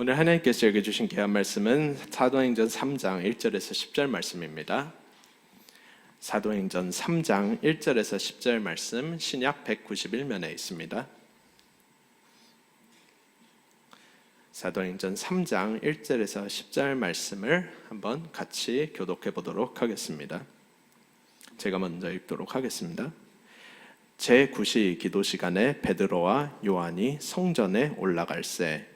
오늘 하나님께서 읽어주신 귀한 말씀은 사도행전 3장 1절에서 10절 말씀입니다. 사도행전 3장 1절에서 10절 말씀 신약 191면에 있습니다. 사도행전 3장 1절에서 10절 말씀을 한번 같이 교독해 보도록 하겠습니다. 제가 먼저 읽도록 하겠습니다. 제9시 기도 시간에 베드로와 요한이 성전에 올라갈새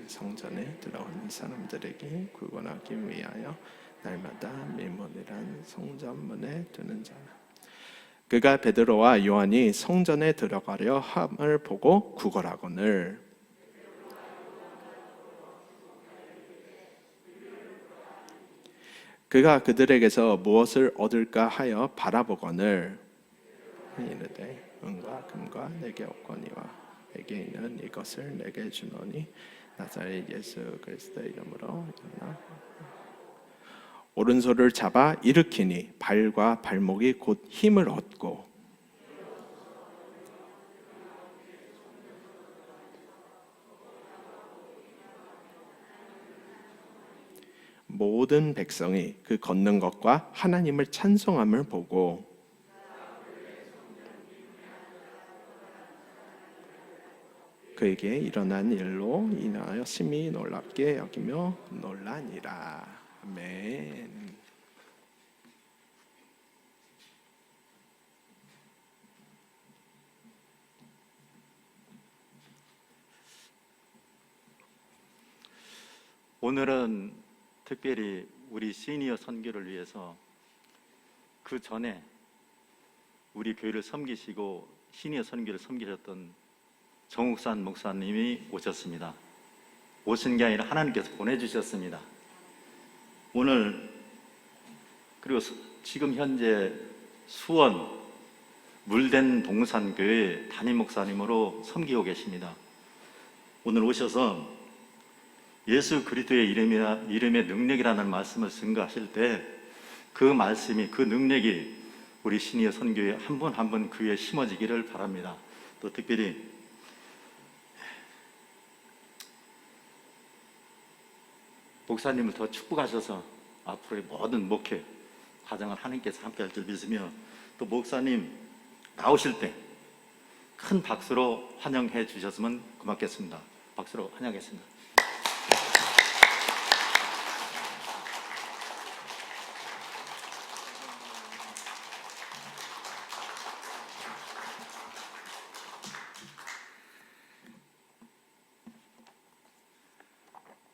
성전에 들어온 사람들에게 구원하기 위하여 날마다 밀문이란 성전문에 두는 자라. 그가 베드로와 요한이 성전에 들어가려 함을 보고 구걸하거늘 그가 그들에게서 무엇을 얻을까 하여 바라보거늘 이르되 은과 금과 내게 없거니와 내게 있는 이것을 내게 주노니 나사렛 예수 그리스도의 이름으로 일어나. 오른손을 잡아 일으키니 발과 발목이 곧 힘을 얻고 모든 백성이 그 걷는 것과 하나님을 찬송함을 보고 그에게 일어난 일로 인하여 심히 놀랍게 여기며 놀라니라. 아멘. 오늘은 특별히 우리 시니어 선교를 위해서 그 전에 우리 교회를 섬기시고 시니어 선교를 섬기셨던 정욱산 목사님이 오셨습니다. 오신 게 아니라 하나님께서 보내주셨습니다. 오늘 그리고 지금 현재 수원 물된 동산교회 담임 목사님으로 섬기고 계십니다. 오늘 오셔서 예수 그리스도의 이름의 능력이라는 말씀을 증거하실 때 그 말씀이 그 능력이 우리 시니어 선교회 한 분 한 분 그 위에 심어지기를 바랍니다. 또 특별히 목사님을 더 축복하셔서 앞으로의 모든 목회 과정을 하나님께서 함께 할 줄 믿으며 또 목사님 나오실 때 큰 박수로 환영해 주셨으면 고맙겠습니다. 박수로 환영하겠습니다.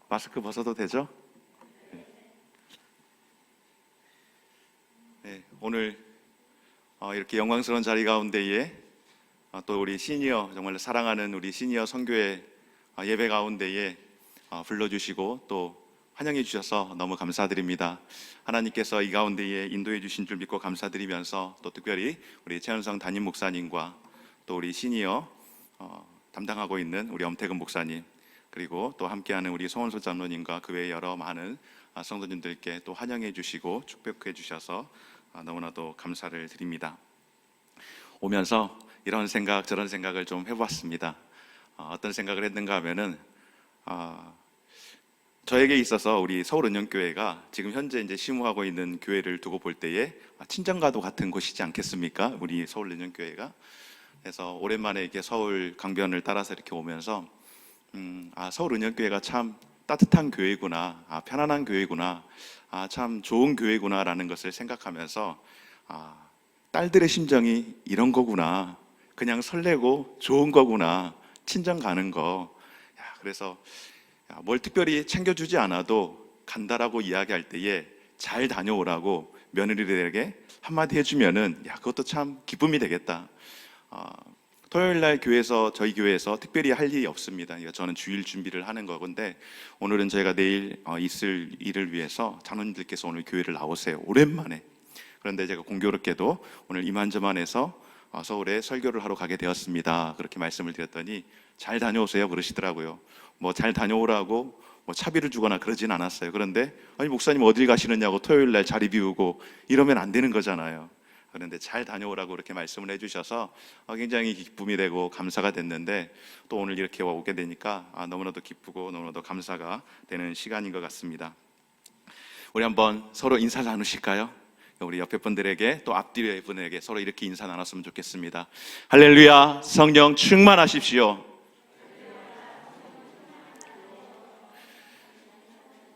마스크 벗어도 되죠? 네, 오늘 이렇게 영광스러운 자리 가운데에 또 우리 시니어 정말 사랑하는 우리 시니어 선교회 예배 가운데에 불러주시고 또 환영해 주셔서 너무 감사드립니다. 하나님께서 이 가운데에 인도해 주신 줄 믿고 감사드리면서 또 특별히 우리 최현성 담임 목사님과 또 우리 시니어 담당하고 있는 우리 엄태근 목사님 그리고 또 함께하는 우리 송원소 장로님과 그 외에 여러 많은 성도님들께 또 환영해 주시고 축복해 주셔서 너무나도 감사를 드립니다. 오면서 이런 생각 저런 생각을 좀 해보았습니다. 어떤 생각을 했는가 하면은 저에게 있어서 우리 서울은영교회가 지금 현재 이제 심우하고 있는 교회를 두고 볼 때에 친정과도 같은 곳이지 않겠습니까? 우리 서울은영교회가. 그래서 오랜만에 이렇게 서울 강변을 따라서 이렇게 오면서 서울은영교회가 참 따뜻한 교회구나, 편안한 교회구나, 참 좋은 교회구나라는 것을 생각하면서 딸들의 심정이 이런 거구나, 그냥 설레고 좋은 거구나, 친정 가는 거. 그래서 뭘 특별히 챙겨주지 않아도 간다라고 이야기할 때에 잘 다녀오라고 며느리들에게 한마디 해주면은 그것도 참 기쁨이 되겠다. 토요일날 교회에서 저희 교회에서 특별히 할 일이 없습니다. 저는 주일 준비를 하는 거건데 오늘은 저희가 내일 있을 일을 위해서 장로님들께서 오늘 교회를 나오세요. 오랜만에. 그런데 제가 공교롭게도 오늘 이만저만해서 서울에 설교를 하러 가게 되었습니다. 그렇게 말씀을 드렸더니 잘 다녀오세요 그러시더라고요. 뭐 잘 다녀오라고 뭐 차비를 주거나 그러진 않았어요. 그런데 아니 목사님 어딜 가시느냐고 토요일날 자리 비우고 이러면 안 되는 거잖아요. 그런데 잘 다녀오라고 이렇게 말씀을 해주셔서 굉장히 기쁨이 되고 감사가 됐는데, 또 오늘 이렇게 오게 되니까 너무나도 기쁘고 너무나도 감사가 되는 시간인 것 같습니다. 우리 한번 서로 인사 나누실까요? 우리 옆에 분들에게, 또 앞뒤에 분에게 서로 이렇게 인사 나눴으면 좋겠습니다. 할렐루야, 성령 충만하십시오.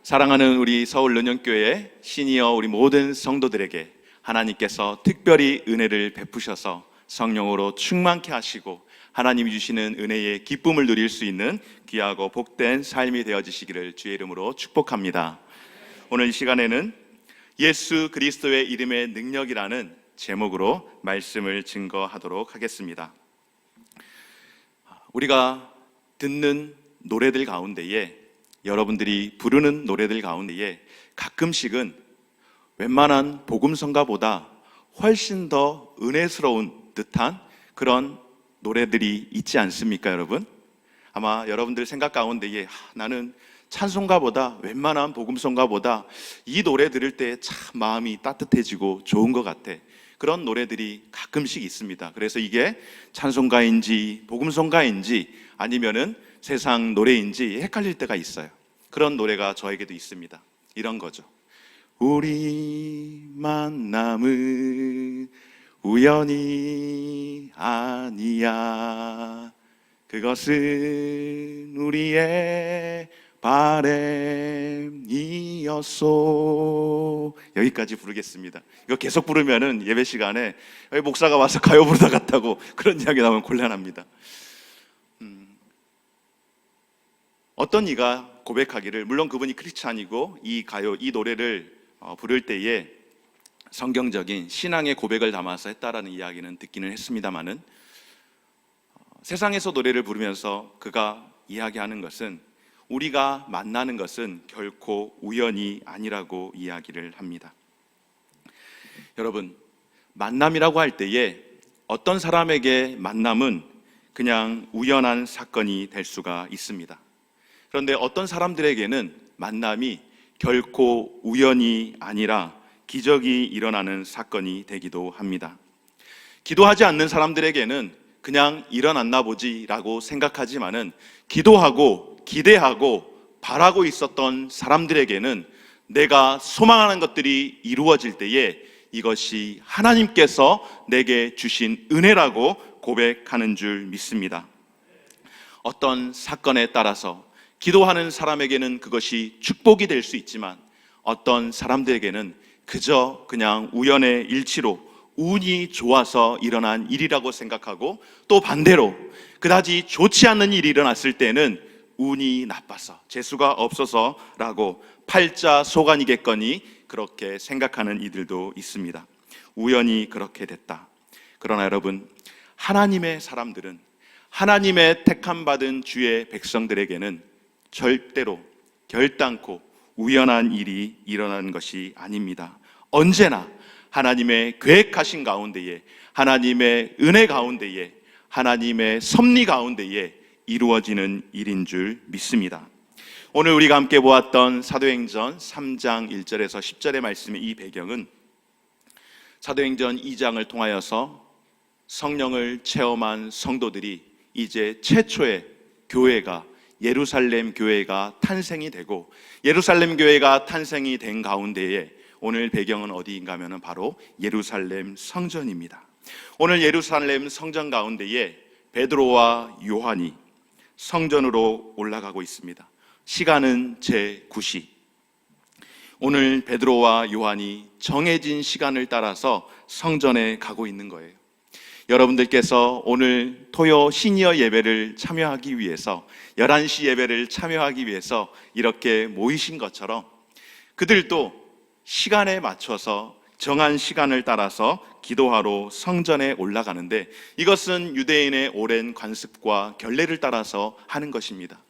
사랑하는 우리 서울 능력교회 시니어 우리 모든 성도들에게 하나님께서 특별히 은혜를 베푸셔서 성령으로 충만케 하시고 하나님이 주시는 은혜의 기쁨을 누릴 수 있는 귀하고 복된 삶이 되어지시기를 주의 이름으로 축복합니다. 오늘 이 시간에는 예수 그리스도의 이름의 능력이라는 제목으로 말씀을 증거하도록 하겠습니다. 우리가 듣는 노래들 가운데에, 여러분들이 부르는 노래들 가운데에 가끔씩은 웬만한 복음성가보다 훨씬 더 은혜스러운 듯한 그런 노래들이 있지 않습니까, 여러분? 아마 여러분들 생각 가운데에 나는 찬송가보다, 웬만한 복음성가보다 이 노래 들을 때 참 마음이 따뜻해지고 좋은 것 같아, 그런 노래들이 가끔씩 있습니다. 그래서 이게 찬송가인지 복음성가인지 아니면은 세상 노래인지 헷갈릴 때가 있어요. 그런 노래가 저에게도 있습니다. 이런 거죠. 우리 만남은 우연이 아니야. 그것은 우리의 바램이었소. 여기까지 부르겠습니다. 이거 계속 부르면은 예배 시간에 목사가 와서 가요 부르다 갔다고 그런 이야기 나오면 곤란합니다. 어떤 이가 고백하기를, 물론 그분이 크리스찬이고 이 가요, 이 노래를 부를 때에 성경적인 신앙의 고백을 담아서 했다라는 이야기는 듣기는 했습니다마는, 세상에서 노래를 부르면서 그가 이야기하는 것은 우리가 만나는 것은 결코 우연이 아니라고 이야기를 합니다. 여러분, 만남이라고 할 때에 어떤 사람에게 만남은 그냥 우연한 사건이 될 수가 있습니다. 그런데 어떤 사람들에게는 만남이 결코 우연이 아니라 기적이 일어나는 사건이 되기도 합니다. 기도하지 않는 사람들에게는 그냥 일어났나 보지라고 생각하지만은, 기도하고 기대하고 바라고 있었던 사람들에게는 내가 소망하는 것들이 이루어질 때에 이것이 하나님께서 내게 주신 은혜라고 고백하는 줄 믿습니다. 어떤 사건에 따라서 기도하는 사람에게는 그것이 축복이 될 수 있지만, 어떤 사람들에게는 그저 그냥 우연의 일치로 운이 좋아서 일어난 일이라고 생각하고, 또 반대로 그다지 좋지 않는 일이 일어났을 때는 운이 나빠서, 재수가 없어서라고 팔자소간이겠거니 그렇게 생각하는 이들도 있습니다. 우연히 그렇게 됐다. 그러나 여러분, 하나님의 사람들은, 하나님의 택함받은 주의 백성들에게는 절대로 결단코 우연한 일이 일어나는 것이 아닙니다. 언제나 하나님의 계획하신 가운데에, 하나님의 은혜 가운데에, 하나님의 섭리 가운데에 이루어지는 일인 줄 믿습니다. 오늘 우리가 함께 보았던 사도행전 3장 1절에서 10절의 말씀의 이 배경은 사도행전 2장을 통하여서 성령을 체험한 성도들이 이제 최초의 교회가, 예루살렘 교회가 탄생이 되고, 예루살렘 교회가 탄생이 된 가운데에 오늘 배경은 어디인가 하면 바로 예루살렘 성전입니다. 오늘 예루살렘 성전 가운데에 베드로와 요한이 성전으로 올라가고 있습니다. 시간은 제9시. 오늘 베드로와 요한이 정해진 시간을 따라서 성전에 가고 있는 거예요. 여러분들께서 오늘 토요 시니어 예배를 참여하기 위해서, 11시 예배를 참여하기 위해서 이렇게 모이신 것처럼 그들도 시간에 맞춰서 정한 시간을 따라서 기도하러 성전에 올라가는데, 이것은 유대인의 오랜 관습과 결례를 따라서 하는 것입니다.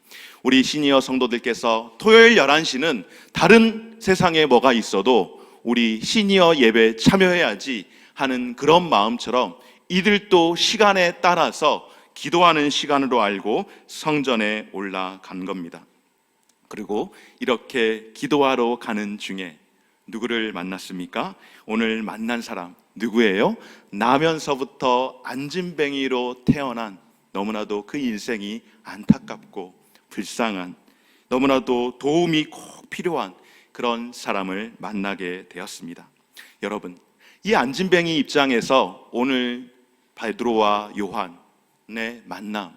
우리 시니어 성도들께서 토요일 11시는 다른 세상에 뭐가 있어도 우리 시니어 예배 참여해야지 하는 그런 마음처럼 이들도 시간에 따라서 기도하는 시간으로 알고 성전에 올라간 겁니다. 그리고 이렇게 기도하러 가는 중에 누구를 만났습니까? 오늘 만난 사람 누구예요? 나면서부터 안진뱅이로 태어난 너무나도 그 인생이 안타깝고 불쌍한, 너무나도 도움이 꼭 필요한 그런 사람을 만나게 되었습니다. 여러분, 이 안진뱅이 입장에서 오늘 베드로와 요한의 만남,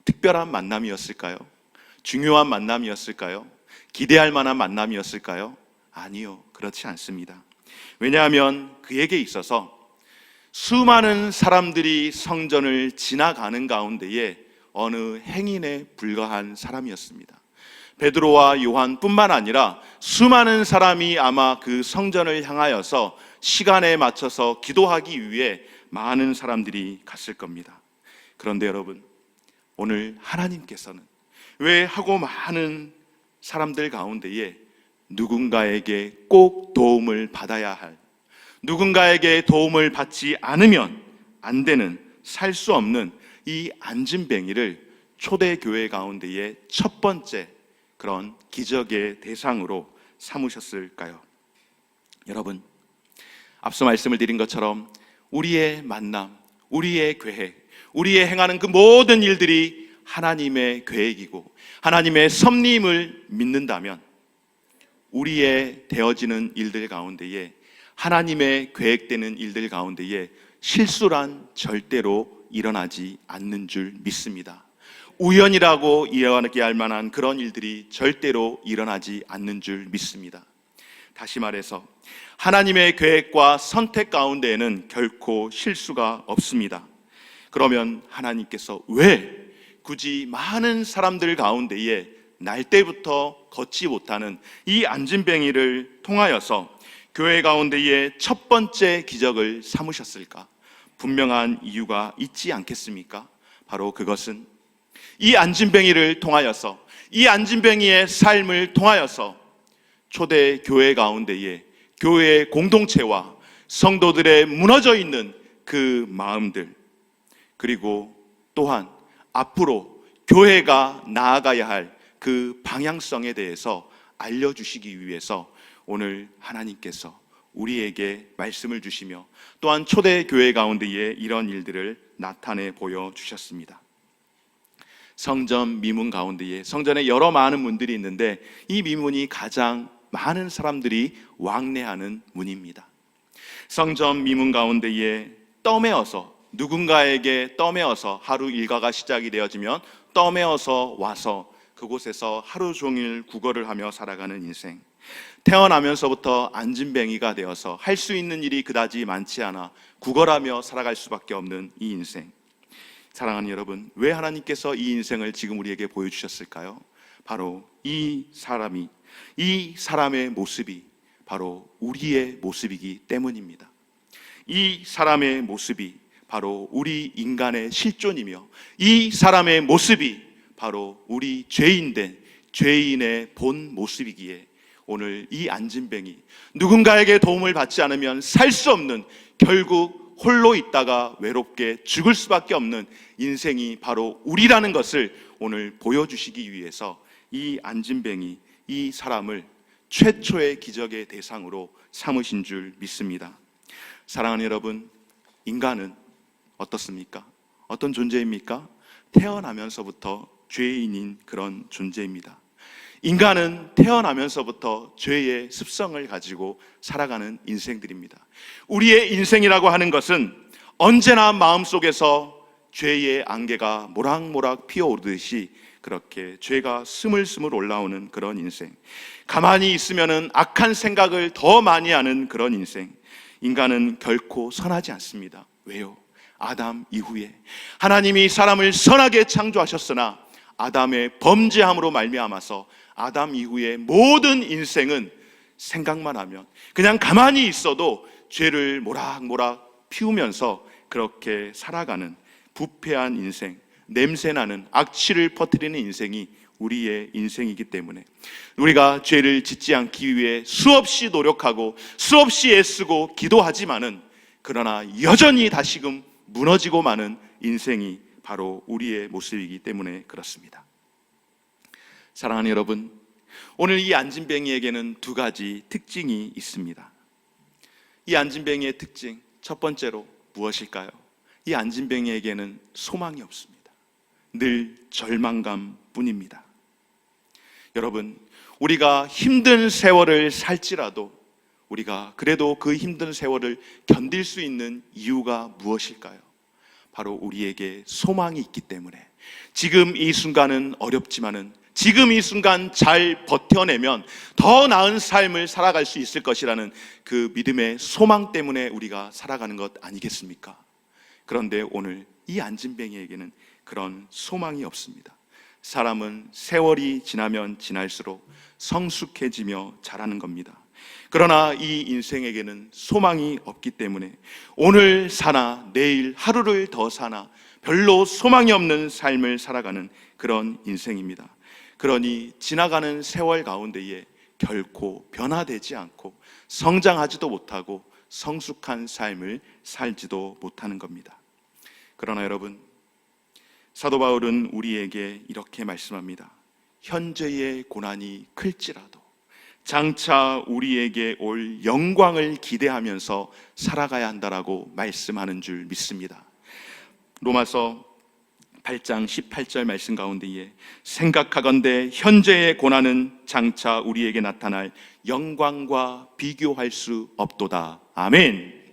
특별한 만남이었을까요? 중요한 만남이었을까요? 기대할 만한 만남이었을까요? 아니요, 그렇지 않습니다. 왜냐하면 그에게 있어서 수많은 사람들이 성전을 지나가는 가운데에 어느 행인에 불과한 사람이었습니다. 베드로와 요한뿐만 아니라 수많은 사람이 아마 그 성전을 향하여서 시간에 맞춰서 기도하기 위해 많은 사람들이 갔을 겁니다. 그런데 여러분, 오늘 하나님께서는 왜 하고 많은 사람들 가운데에 누군가에게 꼭 도움을 받아야 할, 누군가에게 도움을 받지 않으면 안 되는, 살 수 없는 이 안진뱅이를 초대교회 가운데의 첫 번째 그런 기적의 대상으로 삼으셨을까요? 여러분, 앞서 말씀을 드린 것처럼 우리의 만남, 우리의 계획, 우리의 행하는 그 모든 일들이 하나님의 계획이고 하나님의 섭리임을 믿는다면 우리의 되어지는 일들 가운데에, 하나님의 계획되는 일들 가운데에 실수란 절대로 일어나지 않는 줄 믿습니다. 우연이라고 이해할 만한 그런 일들이 절대로 일어나지 않는 줄 믿습니다. 다시 말해서 하나님의 계획과 선택 가운데에는 결코 실수가 없습니다. 그러면 하나님께서 왜 굳이 많은 사람들 가운데에 날 때부터 걷지 못하는 이 안진뱅이를 통하여서 교회 가운데에 첫 번째 기적을 삼으셨을까? 분명한 이유가 있지 않겠습니까? 바로 그것은 이 안진뱅이를 통하여서, 이 안진뱅이의 삶을 통하여서 초대 교회 가운데에 교회의 공동체와 성도들의 무너져 있는 그 마음들, 그리고 또한 앞으로 교회가 나아가야 할 그 방향성에 대해서 알려주시기 위해서 오늘 하나님께서 우리에게 말씀을 주시며 또한 초대교회 가운데에 이런 일들을 나타내 보여주셨습니다. 성전 미문 가운데에, 성전에 여러 많은 문들이 있는데 이 미문이 가장 많은 사람들이 왕래하는 문입니다. 성전 미문 가운데에 떠매어서, 누군가에게 떠매어서 하루 일과가 시작이 되어지면 떠매어서 와서 그곳에서 하루 종일 구걸을 하며 살아가는 인생, 태어나면서부터 안진뱅이가 되어서 할 수 있는 일이 그다지 많지 않아 구걸하며 살아갈 수밖에 없는 이 인생. 사랑하는 여러분, 왜 하나님께서 이 인생을 지금 우리에게 보여주셨을까요? 바로 이 사람이, 이 사람의 모습이 바로 우리의 모습이기 때문입니다. 이 사람의 모습이 바로 우리 인간의 실존이며 이 사람의 모습이 바로 우리 죄인된 죄인의 본 모습이기에 오늘 이 안진뱅이, 누군가에게 도움을 받지 않으면 살 수 없는, 결국 홀로 있다가 외롭게 죽을 수밖에 없는 인생이 바로 우리라는 것을 오늘 보여주시기 위해서 이 안진뱅이, 이 사람을 최초의 기적의 대상으로 삼으신 줄 믿습니다. 사랑하는 여러분, 인간은 어떻습니까? 어떤 존재입니까? 태어나면서부터 죄인인 그런 존재입니다. 인간은 태어나면서부터 죄의 습성을 가지고 살아가는 인생들입니다. 우리의 인생이라고 하는 것은 언제나 마음속에서 죄의 안개가 모락모락 피어오르듯이 그렇게 죄가 스물스물 올라오는 그런 인생, 가만히 있으면은 악한 생각을 더 많이 하는 그런 인생. 인간은 결코 선하지 않습니다. 왜요? 아담 이후에 하나님이 사람을 선하게 창조하셨으나 아담의 범죄함으로 말미암아서 아담 이후의 모든 인생은 생각만 하면, 그냥 가만히 있어도 죄를 모락모락 피우면서 그렇게 살아가는 부패한 인생, 냄새나는 악취를 퍼뜨리는 인생이 우리의 인생이기 때문에 우리가 죄를 짓지 않기 위해 수없이 노력하고 수없이 애쓰고 기도하지만은 그러나 여전히 다시금 무너지고 마는 인생이 바로 우리의 모습이기 때문에 그렇습니다. 사랑하는 여러분, 오늘 이 안진뱅이에게는 두 가지 특징이 있습니다. 이 안진뱅이의 특징, 첫 번째로 무엇일까요? 이 안진뱅이에게는 소망이 없습니다. 늘 절망감뿐입니다. 여러분, 우리가 힘든 세월을 살지라도 우리가 그래도 그 힘든 세월을 견딜 수 있는 이유가 무엇일까요? 바로 우리에게 소망이 있기 때문에, 지금 이 순간은 어렵지만은 지금 이 순간 잘 버텨내면 더 나은 삶을 살아갈 수 있을 것이라는 그 믿음의 소망 때문에 우리가 살아가는 것 아니겠습니까? 그런데 오늘 이 안진뱅이에게는 그런 소망이 없습니다. 사람은 세월이 지나면 지날수록 성숙해지며 자라는 겁니다. 그러나 이 인생에게는 소망이 없기 때문에 오늘 사나 내일 하루를 더 사나 별로 소망이 없는 삶을 살아가는 그런 인생입니다. 그러니 지나가는 세월 가운데에 결코 변화되지 않고 성장하지도 못하고 성숙한 삶을 살지도 못하는 겁니다. 그러나 여러분, 사도 바울은 우리에게 이렇게 말씀합니다. 현재의 고난이 클지라도 장차 우리에게 올 영광을 기대하면서 살아가야 한다라고 말씀하는 줄 믿습니다. 로마서 8장 18절 말씀 가운데에 생각하건대 현재의 고난은 장차 우리에게 나타날 영광과 비교할 수 없도다. 아멘.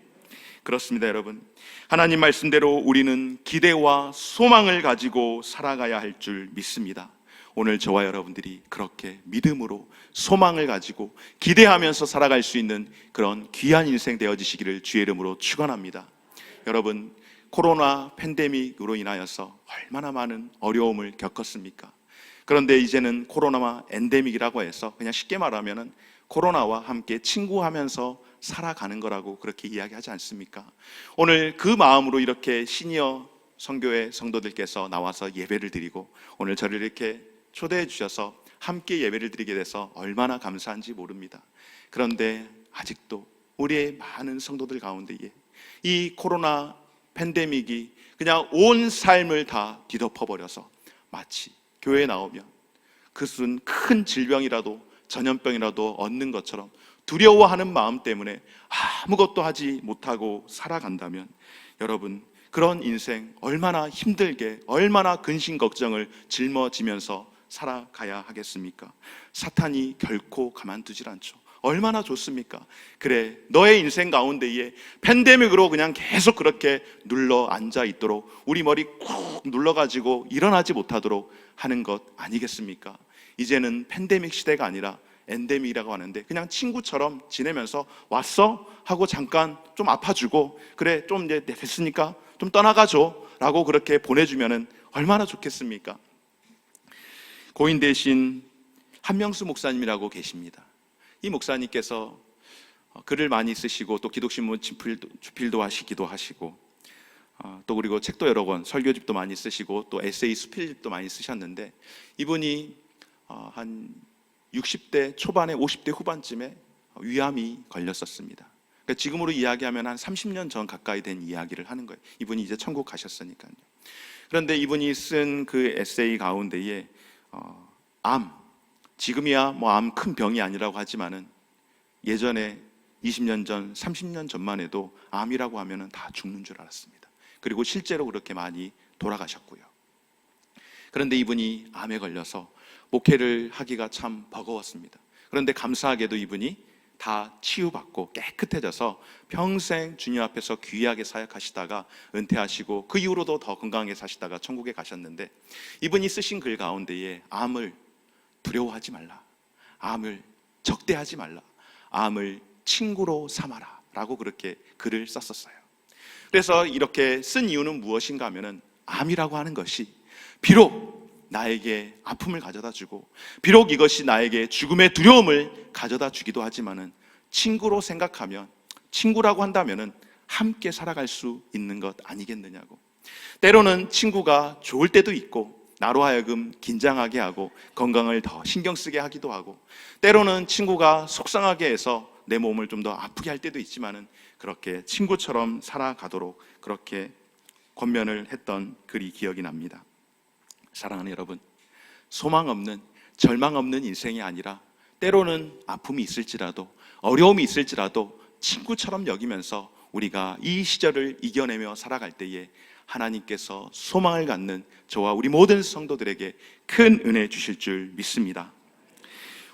그렇습니다, 여러분. 하나님 말씀대로 우리는 기대와 소망을 가지고 살아가야 할 줄 믿습니다. 오늘 저와 여러분들이 그렇게 믿음으로 소망을 가지고 기대하면서 살아갈 수 있는 그런 귀한 인생 되어지시기를 주의 이름으로 축원합니다. 여러분, 코로나 팬데믹으로 인하여서 얼마나 많은 어려움을 겪었습니까? 그런데 이제는 코로나와 엔데믹이라고 해서 그냥 쉽게 말하면은 코로나와 함께 친구하면서 살아가는 거라고 그렇게 이야기하지 않습니까? 오늘 그 마음으로 이렇게 시니어 선교회 성도들께서 나와서 예배를 드리고 오늘 저를 이렇게 초대해 주셔서 함께 예배를 드리게 돼서 얼마나 감사한지 모릅니다. 그런데 아직도 우리의 많은 성도들 가운데에 이 코로나 팬데믹이 그냥 온 삶을 다 뒤덮어버려서 마치 교회에 나오면 그것은 큰 질병이라도 전염병이라도 얻는 것처럼 두려워하는 마음 때문에 아무것도 하지 못하고 살아간다면 여러분, 그런 인생 얼마나 힘들게 얼마나 근심 걱정을 짊어지면서 살아가야 하겠습니까? 사탄이 결코 가만두질 않죠. 얼마나 좋습니까? 그래, 너의 인생 가운데에 팬데믹으로 그냥 계속 그렇게 눌러 앉아 있도록 우리 머리 쿡 눌러가지고 일어나지 못하도록 하는 것 아니겠습니까? 이제는 팬데믹 시대가 아니라 엔데믹이라고 하는데 그냥 친구처럼 지내면서 왔어? 하고 잠깐 좀 아파주고 그래 좀 이제 됐으니까 좀 떠나가줘 라고 그렇게 보내주면은 얼마나 좋겠습니까? 고인 대신 한명수 목사님이라고 계십니다. 이 목사님께서 글을 많이 쓰시고 또 기독신문 주필도 하시기도 하시고 또 그리고 책도 여러 권, 설교집도 많이 쓰시고 또 에세이 수필집도 많이 쓰셨는데 이분이 한 60대 초반에 50대 후반쯤에 위암이 걸렸었습니다. 그러니까 지금으로 이야기하면 한 30년 전 가까이 된 이야기를 하는 거예요. 이분이 이제 천국 가셨으니까요. 그런데 이분이 쓴 그 에세이 가운데에 지금이야 뭐 암 큰 병이 아니라고 하지만은 예전에 20년 전, 30년 전만 해도 암이라고 하면은 다 죽는 줄 알았습니다. 그리고 실제로 그렇게 많이 돌아가셨고요. 그런데 이분이 암에 걸려서 목회를 하기가 참 버거웠습니다. 그런데 감사하게도 이분이 다 치유받고 깨끗해져서 평생 주님 앞에서 귀하게 사역하시다가 은퇴하시고 그 이후로도 더 건강하게 사시다가 천국에 가셨는데 이분이 쓰신 글 가운데에 암을 두려워하지 말라, 암을 적대하지 말라, 암을 친구로 삼아라 라고 그렇게 글을 썼었어요. 그래서 이렇게 쓴 이유는 무엇인가 하면은 암이라고 하는 것이 비록 나에게 아픔을 가져다 주고 비록 이것이 나에게 죽음의 두려움을 가져다 주기도 하지만은 친구로 생각하면, 친구라고 한다면은 함께 살아갈 수 있는 것 아니겠느냐고. 때로는 친구가 좋을 때도 있고 나로 하여금 긴장하게 하고 건강을 더 신경 쓰게 하기도 하고 때로는 친구가 속상하게 해서 내 몸을 좀 더 아프게 할 때도 있지만은 그렇게 친구처럼 살아가도록 그렇게 권면을 했던 글이 기억이 납니다. 사랑하는 여러분, 소망 없는, 절망 없는 인생이 아니라 때로는 아픔이 있을지라도 어려움이 있을지라도 친구처럼 여기면서 우리가 이 시절을 이겨내며 살아갈 때에 하나님께서 소망을 갖는 저와 우리 모든 성도들에게 큰 은혜 주실 줄 믿습니다.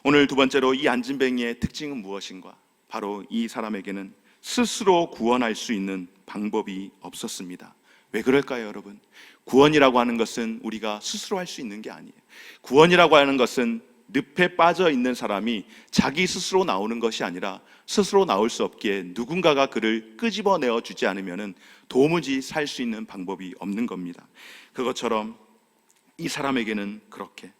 오늘 두 번째로 이 안진뱅이의 특징은 무엇인가? 바로 이 사람에게는 스스로 구원할 수 있는 방법이 없었습니다. 왜 그럴까요, 여러분? 구원이라고 하는 것은 우리가 스스로 할 수 있는 게 아니에요. 구원이라고 하는 것은 늪에 빠져 있는 사람이 자기 스스로 나오는 것이 아니라 스스로 나올 수 없기에 누군가가 그를 끄집어내어 주지 않으면 도무지 살 수 있는 방법이 없는 겁니다. 그것처럼 이 사람에게는 그렇게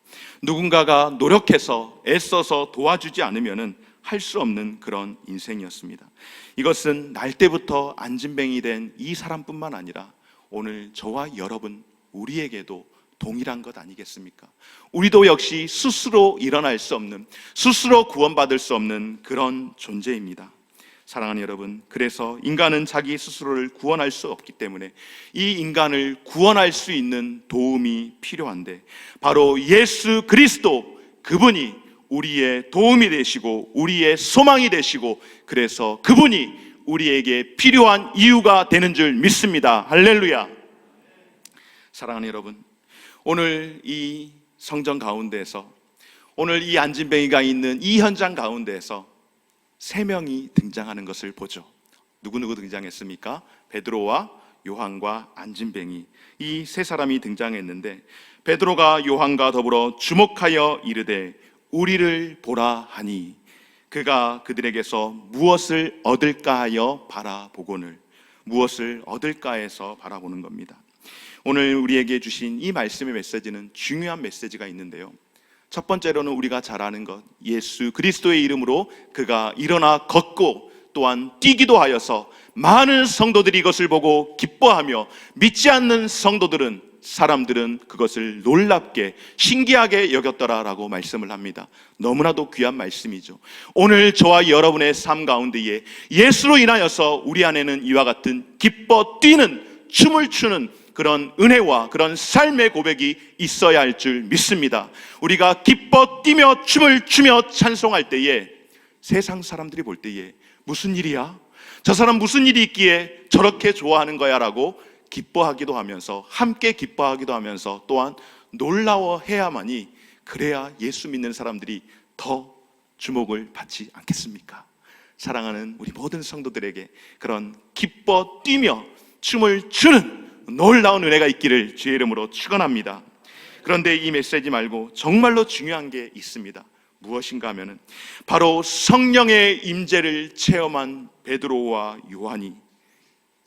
누군가가 노력해서 애써서 도와주지 않으면 할 수 없는 그런 인생이었습니다. 이것은 날 때부터 안진뱅이 된 이 사람뿐만 아니라 오늘 저와 여러분 우리에게도 동일한 것 아니겠습니까? 우리도 역시 스스로 일어날 수 없는, 스스로 구원받을 수 없는 그런 존재입니다. 사랑하는 여러분, 그래서 인간은 자기 스스로를 구원할 수 없기 때문에 이 인간을 구원할 수 있는 도움이 필요한데 바로 예수 그리스도, 그분이 우리의 도움이 되시고 우리의 소망이 되시고 그래서 그분이 우리에게 필요한 이유가 되는 줄 믿습니다. 할렐루야. 사랑하는 여러분, 오늘 이 성전 가운데에서, 오늘 이 안진뱅이가 있는 이 현장 가운데에서 세 명이 등장하는 것을 보죠. 누구누구 등장했습니까? 베드로와 요한과 안진뱅이, 이 세 사람이 등장했는데 베드로가 요한과 더불어 주목하여 이르되 우리를 보라 하니 그가 그들에게서 무엇을 얻을까 하여 바라보거늘, 무엇을 얻을까 해서 바라보는 겁니다. 오늘 우리에게 주신 이 말씀의 메시지는 중요한 메시지가 있는데요, 첫 번째로는 우리가 잘 아는 것, 예수 그리스도의 이름으로 그가 일어나 걷고 또한 뛰기도 하여서 많은 성도들이 이것을 보고 기뻐하며 믿지 않는 사람들은 그것을 놀랍게 신기하게 여겼더라라고 말씀을 합니다. 너무나도 귀한 말씀이죠. 오늘 저와 여러분의 삶 가운데에 예수로 인하여서 우리 안에는 이와 같은 기뻐 뛰는, 춤을 추는 그런 은혜와 그런 삶의 고백이 있어야 할 줄 믿습니다. 우리가 기뻐 뛰며 춤을 추며 찬송할 때에 세상 사람들이 볼 때에 무슨 일이야? 저 사람 무슨 일이 있기에 저렇게 좋아하는 거야? 라고 기뻐하기도 하면서, 함께 기뻐하기도 하면서 또한 놀라워해야만이, 그래야 예수 믿는 사람들이 더 주목을 받지 않겠습니까? 사랑하는 우리 모든 성도들에게 그런 기뻐 뛰며 춤을 추는 놀라운 은혜가 있기를 주의 이름으로 축원합니다. 그런데 이 메시지 말고 정말로 중요한 게 있습니다. 무엇인가 하면은 바로 성령의 임재를 체험한 베드로와 요한이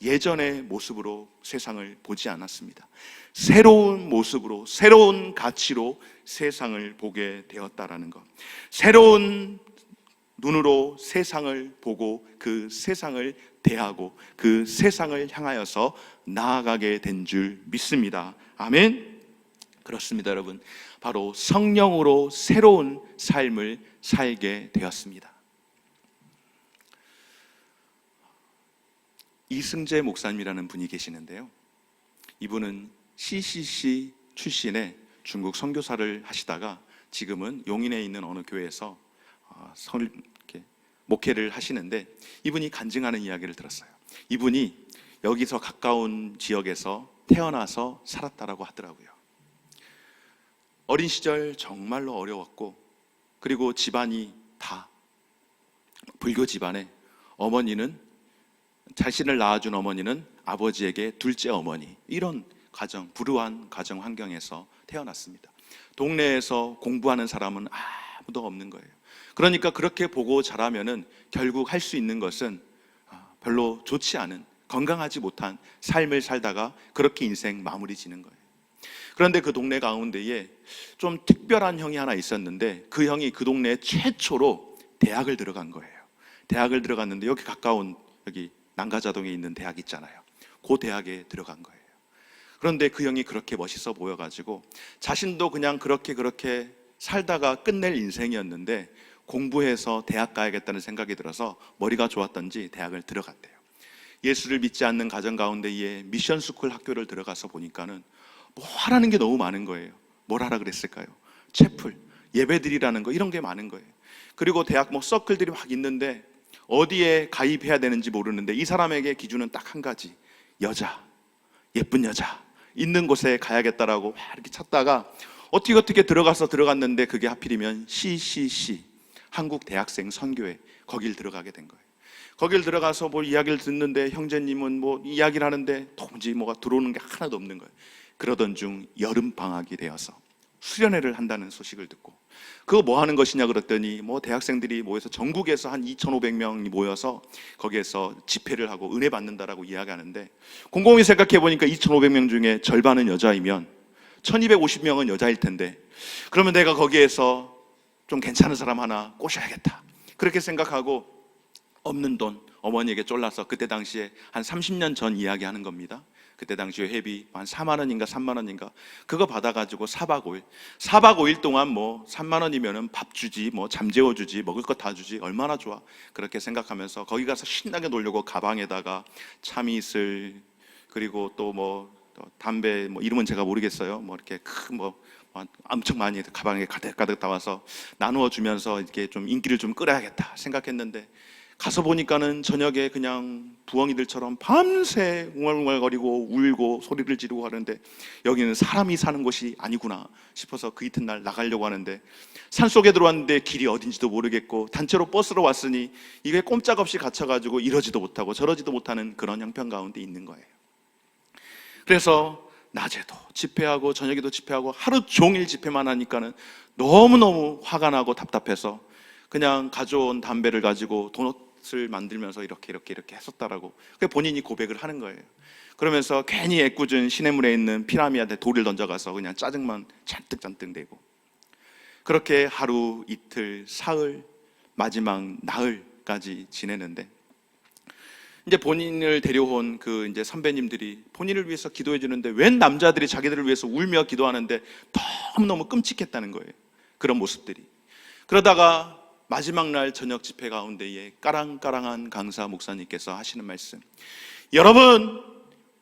예전의 모습으로 세상을 보지 않았습니다. 새로운 모습으로, 새로운 가치로 세상을 보게 되었다라는 것, 새로운 눈으로 세상을 보고 그 세상을 대하고 그 세상을 향하여서 나아가게 된 줄 믿습니다. 아멘. 그렇습니다, 여러분. 바로 성령으로 새로운 삶을 살게 되었습니다. 이승재 목사님이라는 분이 계시는데요, 이분은 CCC 출신의 중국 선교사를 하시다가 지금은 용인에 있는 어느 교회에서 목회를 하시는데, 이분이 간증하는 이야기를 들었어요. 이분이 여기서 가까운 지역에서 태어나서 살았다라고 하더라고요. 어린 시절 정말로 어려웠고, 그리고 집안이 다 불교 집안에, 어머니는, 자신을 낳아준 어머니는 아버지에게 둘째 어머니, 이런 가정, 불우한 가정 환경에서 태어났습니다. 동네에서 공부하는 사람은 아무도 없는 거예요. 그러니까 그렇게 보고 자라면은 결국 할 수 있는 것은 별로 좋지 않은, 건강하지 못한 삶을 살다가 그렇게 인생 마무리 지는 거예요. 그런데 그 동네 가운데에 좀 특별한 형이 하나 있었는데, 그 형이 그 동네 최초로 대학을 들어간 거예요. 대학을 들어갔는데 여기 가까운, 여기 난가자동에 있는 대학 있잖아요. 그 대학에 들어간 거예요. 그런데 그 형이 그렇게 멋있어 보여가지고 자신도 그냥 그렇게 살다가 끝낼 인생이었는데, 공부해서 대학 가야겠다는 생각이 들어서 머리가 좋았던지 대학을 들어갔대요. 예수를 믿지 않는 가정 가운데에 미션 스쿨 학교를 들어가서 보니까는 뭐 하라는 게 너무 많은 거예요. 뭘 하라 그랬을까요? 채플, 예배드리라는 거, 이런 게 많은 거예요. 그리고 대학 서클들이 막 있는데 어디에 가입해야 되는지 모르는데 이 사람에게 기준은 딱 한 가지. 여자, 예쁜 여자 있는 곳에 가야겠다라고 막 이렇게 찾다가 어떻게 들어갔는데 그게 하필이면 CCC, 한국 대학생 선교회, 거길 들어가게 된 거예요. 거길 들어가서 뭐 이야기를 듣는데 형제님은 뭐 이야기를 하는데 도무지 뭐가 들어오는 게 하나도 없는 거예요. 그러던 중 여름 방학이 되어서 수련회를 한다는 소식을 듣고, 그거 뭐 하는 것이냐 그랬더니 뭐 대학생들이 모여서 전국에서 한 2,500명이 모여서 거기에서 집회를 하고 은혜 받는다라고 이야기하는데, 곰곰이 생각해 보니까 2,500명 중에 절반은 여자이면 1,250명은 여자일 텐데, 그러면 내가 거기에서 좀 괜찮은 사람 하나 꼬셔야겠다, 그렇게 생각하고 없는 돈 어머니에게 쫄라서, 그때 당시에 한 30년 전 이야기하는 겁니다. 그때 당시에 회비 한 4만 원인가 3만 원인가 그거 받아가지고 4박 5일 동안 뭐 3만 원이면은 밥 주지, 뭐 잠재워 주지, 먹을 거 다 주지, 얼마나 좋아, 그렇게 생각하면서 거기 가서 신나게 놀려고 가방에다가 참이슬, 그리고 또 뭐 담배, 뭐 이름은 제가 모르겠어요. 뭐 이렇게 뭐 엄청 많이 가방에 가득 담아서 나누어 주면서 이렇게 좀 인기를 좀 끌어야겠다 생각했는데, 가서 보니까는 저녁에 그냥 부엉이들처럼 밤새 웅얼웅얼거리고 울고 소리를 지르고 하는데, 여기는 사람이 사는 곳이 아니구나 싶어서 그 이튿날 나가려고 하는데, 산속에 들어왔는데 길이 어딘지도 모르겠고 단체로 버스로 왔으니 이게 꼼짝없이 갇혀가지고 이러지도 못하고 저러지도 못하는 그런 형편 가운데 있는 거예요. 그래서 낮에도 집회하고 저녁에도 집회하고 하루 종일 집회만 하니까는 너무너무 화가 나고 답답해서 그냥 가져온 담배를 가지고 도넛을 만들면서 이렇게 했었다라고 본인이 고백을 하는 거예요. 그러면서 괜히 애꿎은 시냇물에 있는 피라미드에 돌을 던져가서 그냥 짜증만 잔뜩 내고, 그렇게 하루 이틀 사흘 마지막 나흘까지 지내는데, 이제 본인을 데려온 그 이제 선배님들이 본인을 위해서 기도해 주는데, 웬 남자들이 자기들을 위해서 울며 기도하는데 너무너무 끔찍했다는 거예요, 그런 모습들이. 그러다가 마지막 날 저녁 집회 가운데에 까랑까랑한 강사 목사님께서 하시는 말씀, 여러분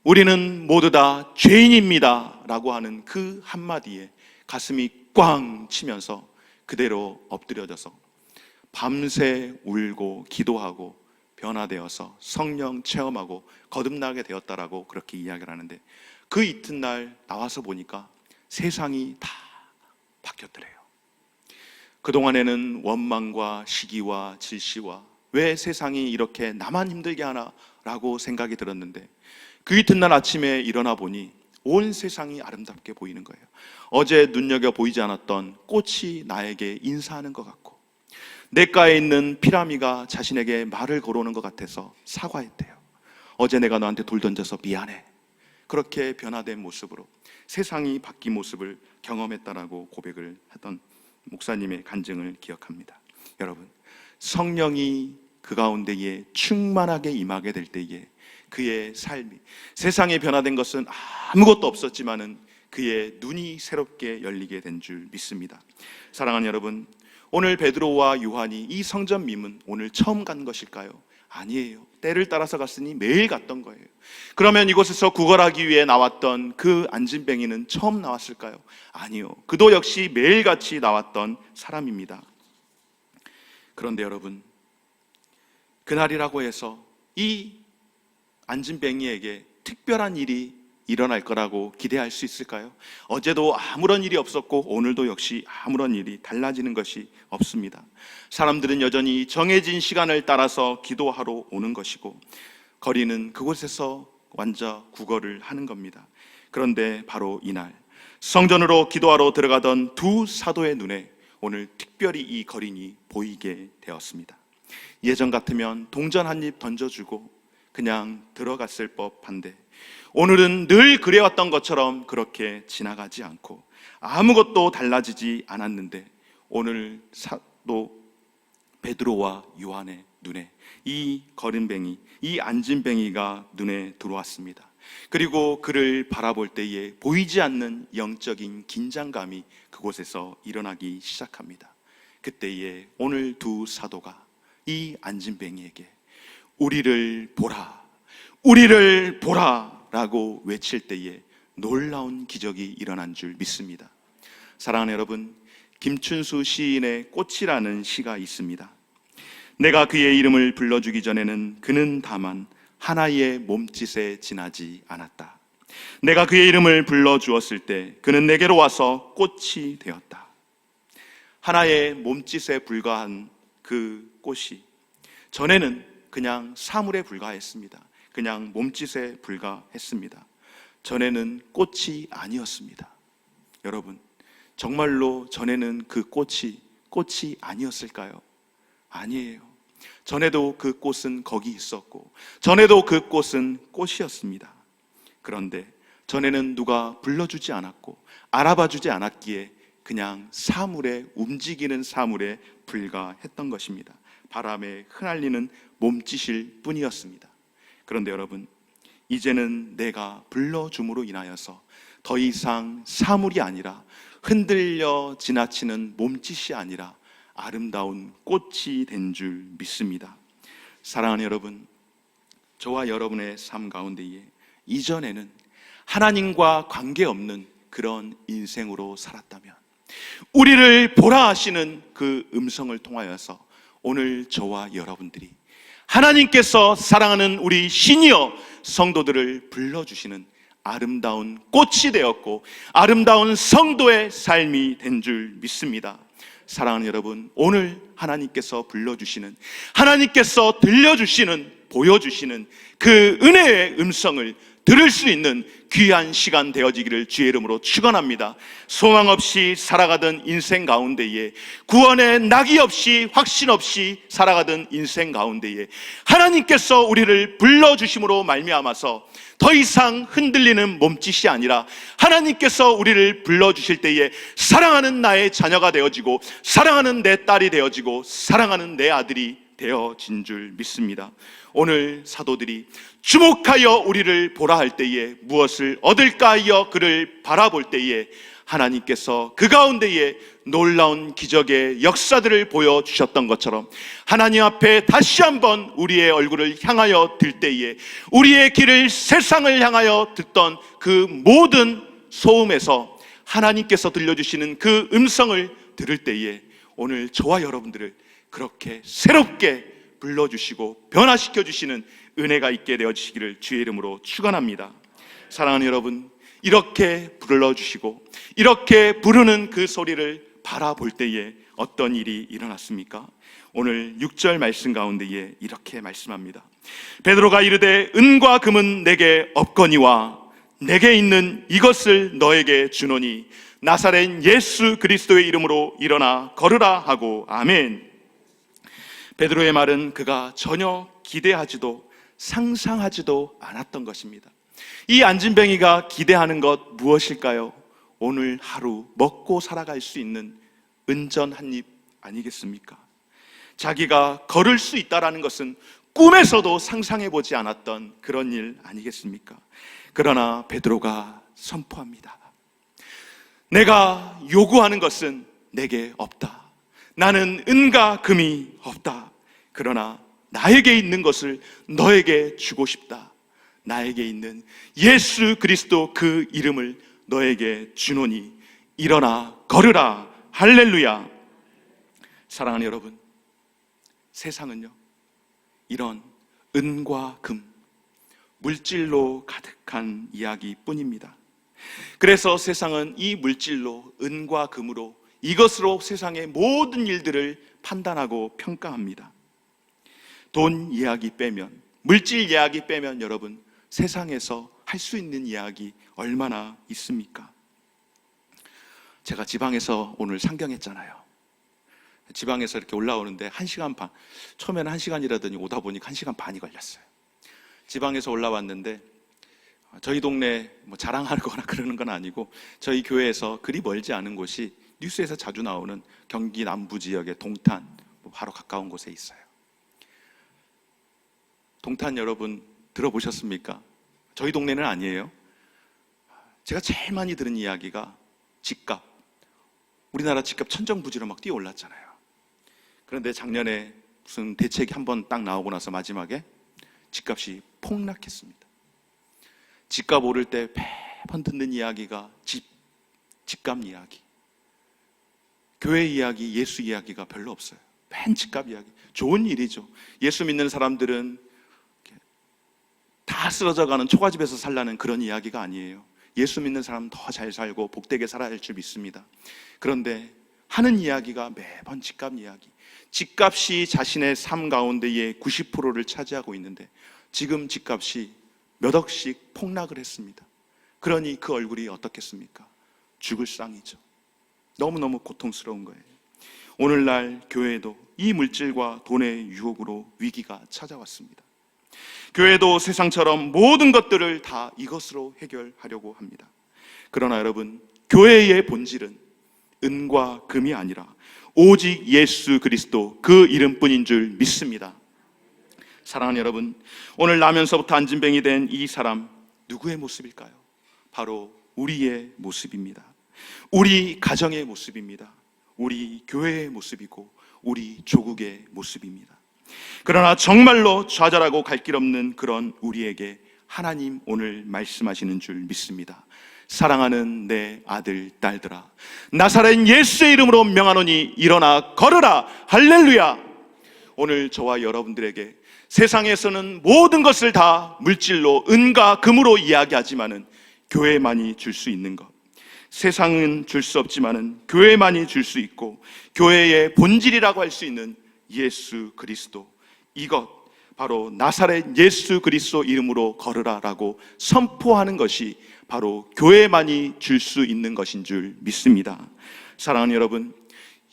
우리는 모두 다 죄인입니다 라고 하는 그 한마디에 가슴이 꽝 치면서 그대로 엎드려져서 밤새 울고 기도하고 변화되어서 성령 체험하고 거듭나게 되었다라고 그렇게 이야기를 하는데, 그 이튿날 나와서 보니까 세상이 다 바뀌었더래요. 그동안에는 원망과 시기와 질시와 왜 세상이 이렇게 나만 힘들게 하나라고 생각이 들었는데, 그 이튿날 아침에 일어나 보니 온 세상이 아름답게 보이는 거예요. 어제 눈여겨 보이지 않았던 꽃이 나에게 인사하는 것 같고, 냇가에 있는 피라미가 자신에게 말을 걸어오는 것 같아서 사과했대요. 어제 내가 너한테 돌 던져서 미안해. 그렇게 변화된 모습으로 세상이 바뀐 모습을 경험했다라고 고백을 하던 목사님의 간증을 기억합니다. 여러분, 성령이 그 가운데에 충만하게 임하게 될 때에 그의 삶이, 세상에 변화된 것은 아무것도 없었지만은 그의 눈이 새롭게 열리게 된 줄 믿습니다. 사랑하는 여러분, 오늘 베드로와 요한이 이 성전 미문 오늘 처음 간 것일까요? 아니에요. 때를 따라서 갔으니 매일 갔던 거예요. 그러면 이곳에서 구걸하기 위해 나왔던 그 안진뱅이는 처음 나왔을까요? 아니요. 그도 역시 매일같이 나왔던 사람입니다. 그런데 여러분, 그날이라고 해서 이 안진뱅이에게 특별한 일이 일어날 거라고 기대할 수 있을까요? 어제도 아무런 일이 없었고 오늘도 역시 아무런 일이 달라지는 것이 없습니다. 사람들은 여전히 정해진 시간을 따라서 기도하러 오는 것이고, 거리는 그곳에서 완자 구걸을 하는 겁니다. 그런데 바로 이날 성전으로 기도하러 들어가던 두 사도의 눈에 오늘 특별히 이 거린이 보이게 되었습니다. 예전 같으면 동전 한 입 던져주고 그냥 들어갔을 법한데, 오늘은 늘 그래왔던 것처럼 그렇게 지나가지 않고 아무것도 달라지지 않았는데, 오늘 사도 베드로와 요한의 눈에 이 거린뱅이, 이 안진뱅이가 눈에 들어왔습니다. 그리고 그를 바라볼 때에 보이지 않는 영적인 긴장감이 그곳에서 일어나기 시작합니다. 그때에 오늘 두 사도가 이 안진뱅이에게 우리를 보라, 우리를 보라 라고 외칠 때에 놀라운 기적이 일어난 줄 믿습니다. 사랑하는 여러분, 김춘수 시인의 꽃이라는 시가 있습니다. 내가 그의 이름을 불러주기 전에는 그는 다만 하나의 몸짓에 지나지 않았다. 내가 그의 이름을 불러주었을 때 그는 내게로 와서 꽃이 되었다. 하나의 몸짓에 불과한 그 꽃이 전에는 그냥 사물에 불과했습니다. 그냥 몸짓에 불과했습니다. 전에는 꽃이 아니었습니다. 여러분, 정말로 전에는 그 꽃이 아니었을까요? 아니에요. 전에도 그 꽃은 거기 있었고, 전에도 그 꽃은 꽃이었습니다. 그런데 전에는 누가 불러주지 않았고 알아봐주지 않았기에 그냥 사물에, 움직이는 사물에 불과했던 것입니다. 바람에 흩날리는 몸짓일 뿐이었습니다. 그런데 여러분, 이제는 내가 불러줌으로 인하여서 더 이상 사물이 아니라 흔들려 지나치는 몸짓이 아니라 아름다운 꽃이 된 줄 믿습니다. 사랑하는 여러분, 저와 여러분의 삶 가운데에 이전에는 하나님과 관계없는 그런 인생으로 살았다면, 우리를 보라 하시는 그 음성을 통하여서 오늘 저와 여러분들이 하나님께서 사랑하는 우리 시니어 성도들을 불러주시는 아름다운 꽃이 되었고 아름다운 성도의 삶이 된 줄 믿습니다. 사랑하는 여러분, 오늘 하나님께서 불러주시는, 하나님께서 들려주시는, 보여주시는 그 은혜의 음성을 들을 수 있는 귀한 시간 되어지기를 주의 이름으로 축원합니다. 소망 없이 살아가던 인생 가운데에, 구원의 낙이 없이 확신 없이 살아가던 인생 가운데에 하나님께서 우리를 불러주심으로 말미암아서 더 이상 흔들리는 몸짓이 아니라 하나님께서 우리를 불러주실 때에 사랑하는 나의 자녀가 되어지고, 사랑하는 내 딸이 되어지고, 사랑하는 내 아들이 되어진 줄 믿습니다. 오늘 사도들이 주목하여 우리를 보라 할 때에 무엇을 얻을까 하여 그를 바라볼 때에 하나님께서 그 가운데에 놀라운 기적의 역사들을 보여주셨던 것처럼 하나님 앞에 다시 한번 우리의 얼굴을 향하여 들 때에 우리의 길을, 세상을 향하여 듣던 그 모든 소음에서 하나님께서 들려주시는 그 음성을 들을 때에 오늘 저와 여러분들을 그렇게 새롭게 불러주시고 변화시켜 주시는 은혜가 있게 되어지시기를 주의 이름으로 축원합니다. 사랑하는 여러분, 이렇게 불러주시고 이렇게 부르는 그 소리를 바라볼 때에 어떤 일이 일어났습니까? 오늘 6절 말씀 가운데에 이렇게 말씀합니다. 베드로가 이르되 은과 금은 내게 없거니와 내게 있는 이것을 너에게 주노니 나사렛 예수 그리스도의 이름으로 일어나 걸으라 하고 아멘. 베드로의 말은 그가 전혀 기대하지도 상상하지도 않았던 것입니다. 이 안진뱅이가 기대하는 것 무엇일까요? 오늘 하루 먹고 살아갈 수 있는 은전 한 입 아니겠습니까? 자기가 걸을 수 있다는 것은 꿈에서도 상상해보지 않았던 그런 일 아니겠습니까? 그러나 베드로가 선포합니다. 내가 요구하는 것은 내게 없다. 나는 은과 금이 없다. 그러나 나에게 있는 것을 너에게 주고 싶다. 나에게 있는 예수 그리스도 그 이름을 너에게 주노니 일어나 걸으라. 할렐루야. 사랑하는 여러분, 세상은요 이런 은과 금, 물질로 가득한 이야기뿐입니다. 그래서 세상은 이 물질로, 은과 금으로, 이것으로 세상의 모든 일들을 판단하고 평가합니다. 돈 이야기 빼면, 물질 이야기 빼면 여러분, 세상에서 할 수 있는 이야기 얼마나 있습니까? 제가 지방에서 오늘 상경했잖아요. 지방에서 이렇게 올라오는데 1시간 반, 처음에는 1시간이라더니 오다 보니까 1시간 반이 걸렸어요. 지방에서 올라왔는데 저희 동네 뭐 자랑하는 거나 그러는 건 아니고 저희 교회에서 그리 멀지 않은 곳이 뉴스에서 자주 나오는 경기 남부 지역의 동탄, 바로 가까운 곳에 있어요. 동탄 여러분 들어보셨습니까? 저희 동네는 아니에요. 제가 제일 많이 들은 이야기가 집값. 우리나라 집값 천정부지로 막 뛰어 올랐잖아요. 그런데 작년에 무슨 대책이 한번 딱 나오고 나서 마지막에 집값이 폭락했습니다. 집값 오를 때 매번 듣는 이야기가 집값 이야기. 교회 이야기, 예수 이야기가 별로 없어요. 맨 집값 이야기. 좋은 일이죠. 예수 믿는 사람들은 다 쓰러져가는 초가집에서 살라는 그런 이야기가 아니에요. 예수 믿는 사람은 더 잘 살고 복되게 살아야 할 줄 믿습니다. 그런데 하는 이야기가 매번 집값 이야기. 집값이 자신의 삶 가운데의 90%를 차지하고 있는데 지금 집값이 몇 억씩 폭락을 했습니다. 그러니 그 얼굴이 어떻겠습니까? 죽을 상이죠. 너무너무 고통스러운 거예요. 오늘날 교회도 이 물질과 돈의 유혹으로 위기가 찾아왔습니다. 교회도 세상처럼 모든 것들을 다 이것으로 해결하려고 합니다. 그러나 여러분, 교회의 본질은 은과 금이 아니라 오직 예수 그리스도 그 이름뿐인 줄 믿습니다. 사랑하는 여러분, 오늘 나면서부터 안진뱅이 된 이 사람 누구의 모습일까요? 바로 우리의 모습입니다. 우리 가정의 모습입니다. 우리 교회의 모습이고 우리 조국의 모습입니다. 그러나 정말로 좌절하고 갈 길 없는 그런 우리에게 하나님 오늘 말씀하시는 줄 믿습니다. 사랑하는 내 아들 딸들아, 나사렛 예수의 이름으로 명하노니 일어나 걸으라. 할렐루야. 오늘 저와 여러분들에게 세상에서는 모든 것을 다 물질로 은과 금으로 이야기하지만은 교회만이 줄 수 있는 것, 세상은 줄 수 없지만은 교회만이 줄 수 있고 교회의 본질이라고 할 수 있는 예수 그리스도, 이것 바로 나사렛 예수 그리스도 이름으로 걸으라라고 선포하는 것이 바로 교회만이 줄 수 있는 것인 줄 믿습니다. 사랑하는 여러분,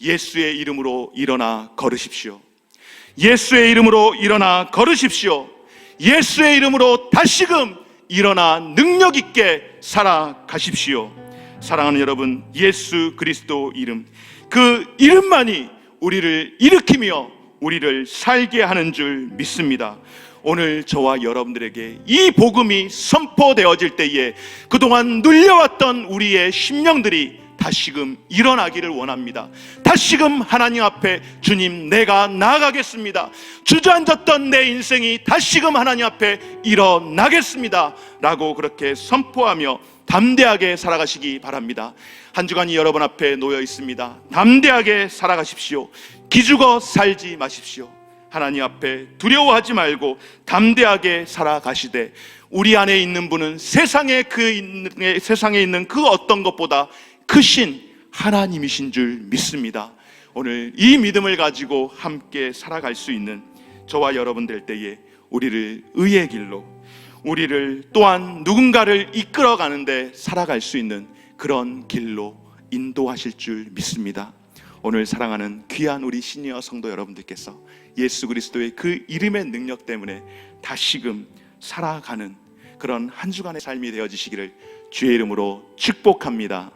예수의 이름으로 일어나 걸으십시오. 예수의 이름으로 일어나 걸으십시오. 예수의 이름으로 다시금 일어나 능력 있게 살아가십시오. 사랑하는 여러분, 예수 그리스도 이름, 그 이름만이 우리를 일으키며 우리를 살게 하는 줄 믿습니다. 오늘 저와 여러분들에게 이 복음이 선포되어질 때에 그동안 눌려왔던 우리의 심령들이 다시금 일어나기를 원합니다. 다시금 하나님 앞에 주님, 내가 나아가겠습니다. 주저앉았던 내 인생이 다시금 하나님 앞에 일어나겠습니다 라고 그렇게 선포하며 담대하게 살아가시기 바랍니다. 한 주간이 여러분 앞에 놓여 있습니다. 담대하게 살아가십시오. 기죽어 살지 마십시오. 하나님 앞에 두려워하지 말고 담대하게 살아가시되 우리 안에 있는 분은 세상에 있는 그 어떤 것보다 크신 하나님이신 줄 믿습니다. 오늘 이 믿음을 가지고 함께 살아갈 수 있는 저와 여러분 될 때에 우리를 의의 길로, 우리를 또한 누군가를 이끌어 가는데 살아갈 수 있는 그런 길로 인도하실 줄 믿습니다. 오늘 사랑하는 귀한 우리 시니어 성도 여러분들께서 예수 그리스도의 그 이름의 능력 때문에 다시금 살아가는 그런 한 주간의 삶이 되어지시기를 주의 이름으로 축복합니다.